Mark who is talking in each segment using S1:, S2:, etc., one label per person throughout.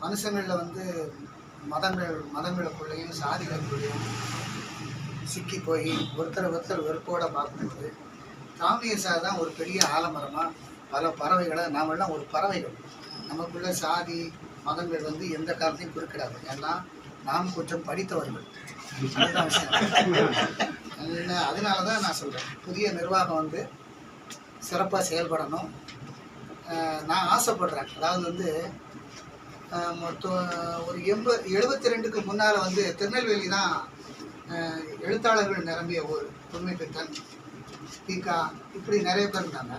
S1: மனுஷங்களில் வந்து மதங்களுக்குள்ளேயும் சாதிகளுக்குள்ளேயும் சிக்கி போய் ஒருத்தர் வெறுப்போட பார்க்குறது. தாமியசா தான் ஒரு பெரிய ஆலமரமாக பல பறவைகளை, நாமெல்லாம் ஒரு பறவைகள், நமக்குள்ள சாதி மதங்கள் வந்து எந்த காலத்தையும் குறிக்கிடாது. ஏன்னா நாம் கொஞ்சம் படித்தவர்கள், அதுதான் விஷயம். அதனால தான் நான் சொல்கிறேன், புதிய நிர்வாகம் வந்து சிறப்பாக செயல்படணும். நான் ஆசைப்படுறேன். அதாவது வந்து மொத்தம் ஒரு 72க்கு முன்னால் வந்து திருநெல்வேலி தான் எழுத்தாளர்கள் நிரம்பிய ஊர். புதுமைப்பித்தன், பீகா, இப்படி நிறைய பேர் இருந்தாங்க.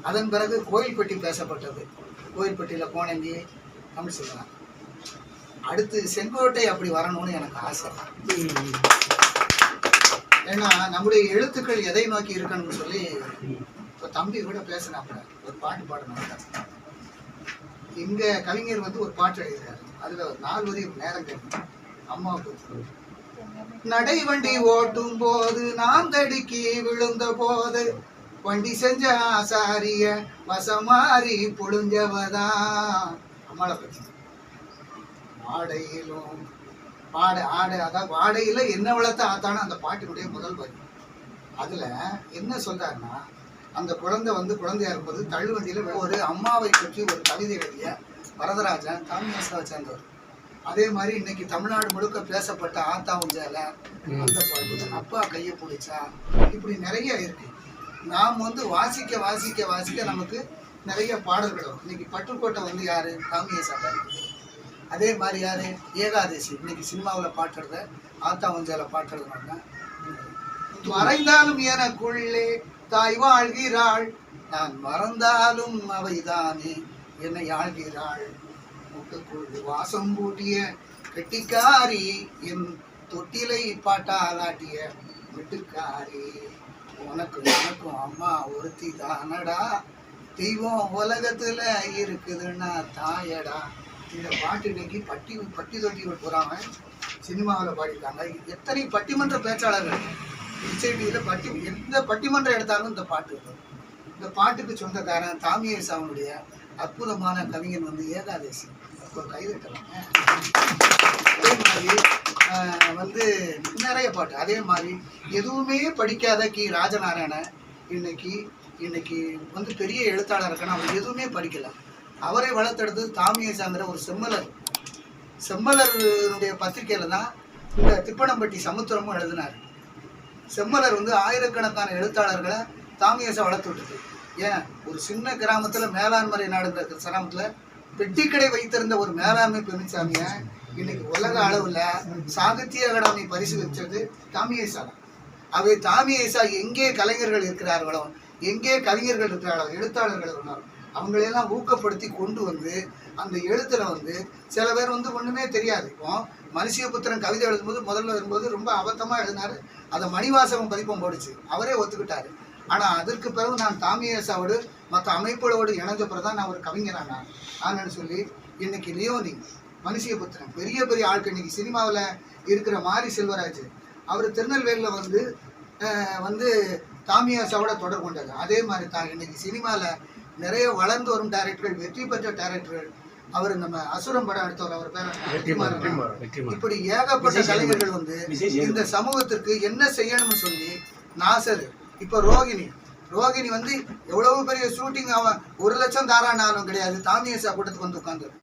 S1: அதன் பிறகு கோயில்பட்டி பேசப்பட்டது. கோயில்பட்டியில் கோணங்கி தமிழ் சொல்லுவாங்க. அடுத்து செங்கோட்டை அப்படி வரணும்னு எனக்கு ஆசை. ஏன்னா நம்முடைய எழுத்துக்கள் எதை நோக்கி இருக்கணும்னு சொல்லி இப்போ தம்பி கூட பேசினாப்புல ஒரு பாட்டு பாடணும். இங்கே கவிஞர் வந்து ஒரு பாட்டு எழுதியிருக்காரு. அதில் 4 வரி நேரம் கேட்கணும். அம்மாவுக்கு நடை வண்டி ஓட்டும் போது நான் தடுக்கி விழுந்த போது வண்டி செஞ்ச ஆசாரிய வசமாரி பொழுஞ்சவதான். அம்மாவை பற்றி வாடையிலும் அதாவது வாடையில என்ன வளர்த்த ஆத்தான அந்த பாட்டினுடைய முதல் வரி. அதுல என்ன சொல்றாருன்னா, அந்த குழந்தை வந்து குழந்தையா இருக்கும்போது தள்ளுவண்டியில ஒரு அம்மாவை பற்றி ஒரு கவிதை எழுதிய வரதராஜன் தாமியசாவை சேர்ந்தவர். அதே மாதிரி இன்னைக்கு தமிழ்நாடு முழுக்க பேசப்பட்ட ஆத்தா உஞ்சால அந்த பாட்டு, அப்பா கையை பிடிச்சா, இப்படி நிறைய இருக்கு. நாம் வந்து வாசிக்க வாசிக்க வாசிக்க நமக்கு நிறைய பாடல்கள் வரும். இன்னைக்கு பட்டுக்கோட்டை வந்து யாரு? தாமியசாவை. அதே மாதிரி யாரு? ஏகாதசி. இன்னைக்கு சினிமாவில் பாட்டுறத ஆத்தா உஞ்சால பாட்டுறதுனால மறைந்தாலும் எனக்குள்ளே தாய் வாழ்கிறாள், நான் மறந்தாலும் அவைதானே என்னை ஆழ்கிறாள். முட்டுக்குள் வாசம் பூட்டிய கெட்டிக்காரி, என் தொட்டிலை பாட்டாலாட்டிய வெட்டுக்காரி, உனக்கும் எனக்கும் அம்மா ஒருத்தி தானடா, தெய்வம் உலகத்துல இருக்குதுன்னா தாயடா. இந்த பாட்டு இன்னைக்கு பட்டி தொட்டி போறாங்க, சினிமாவில் பாடிட்டாங்க. எத்தனை பட்டிமன்ற பேச்சாளர்கள் இசைடியில் எந்த பட்டிமன்றம் எடுத்தாலும் இந்த பாட்டு இருக்கும். இந்த பாட்டுக்கு சொந்தக்காரன் தாமியசாவுடைய அற்புதமான கவிஞன் வந்து ஏகாதசி. ஒரு கைதட்டலாங்க. அதே மாதிரி வந்து நிறைய பாட்டு. அதே மாதிரி எதுவுமே படிக்காத கி ராஜநாராயணன் இன்னைக்கு வந்து பெரிய எழுத்தாளர் இருக்கான. அவர் எதுவுமே படிக்கல. அவரை வளர்த்தெடுத்தது தாமியசாங்கிற ஒரு செம்மலருடைய பத்திரிகையில தான் இந்த திப்பனம்பட்டி சமுத்திரமும் எழுதினார். செம்மலர் வந்து ஆயிரக்கணக்கான எழுத்தாளர்களை தாமியசா வளர்த்து விட்டது. ஏன், ஒரு சின்ன கிராமத்தில் மேலாண்மை நாடுங்கிற கிராமத்தில் பெட்டிக்கடை வைத்திருந்த ஒரு மேலாண்மை பெருமிசாமிய இன்னைக்கு உலக அளவில் சாகித்ய அகாடமி பரிசு வச்சது தாமியசா தான். அவை தாமியசா எங்கே கலைஞர்கள் இருக்கிறார்களோ, எங்கே கவிஞர்கள் இருக்கிறார்களோ, எழுத்தாளர்கள் இருந்தாலும் அவங்களையெல்லாம் ஊக்கப்படுத்தி கொண்டு வந்து அந்த எழுத்துல வந்து சில பேர் வந்து ஒன்றுமே தெரியாது. இப்போ மனுஷியபுத்திரன் கவிதை எழுதும்போது முதல்ல வரும்போது ரொம்ப அபத்தமாக எழுதினார். அதை மணிவாசகம் பதிப்பம் போடுச்சு, அவரே ஒத்துக்கிட்டாரு. ஆனால் அதற்கு பிறகு நான் தாமியசாவோடு மற்ற அமைப்புகளோடு இணைஞ்ச பிறகு தான் நான் ஒரு கவிஞரான ஆனன்னு சொல்லி இன்னைக்கு லியோனி, மனுஷியபுத்திரன், பெரிய பெரிய ஆட்கள் இன்னைக்கு சினிமாவில் இருக்கிற மாரி செல்வராஜ், அவர் திருநெல்வேலியில் வந்து தாமியசாவோட தொடர்பு கொண்டாரு. அதே மாதிரி தான் இன்னைக்கு சினிமாவில் நிறைய வளர்ந்து வரும் டைரக்டர்கள், வெற்றி பெற்ற டைரக்டர்கள். அவர் நம்ம அசுரம் படம் எடுத்தவர், அவர் பேர் இப்படி ஏகப்பட்ட கலைஞர்கள் வந்து இந்த சமூகத்திற்கு என்ன செய்யணும்னு சொல்லி நாசர். இப்ப ரோகிணி வந்து எவ்வளவு பெரிய ஷூட்டிங், அவன் 1 லட்சம் தாரானாலும் கிடையாது, தாமியசா கூட்டத்துக்கு வந்து உட்கார்ந்து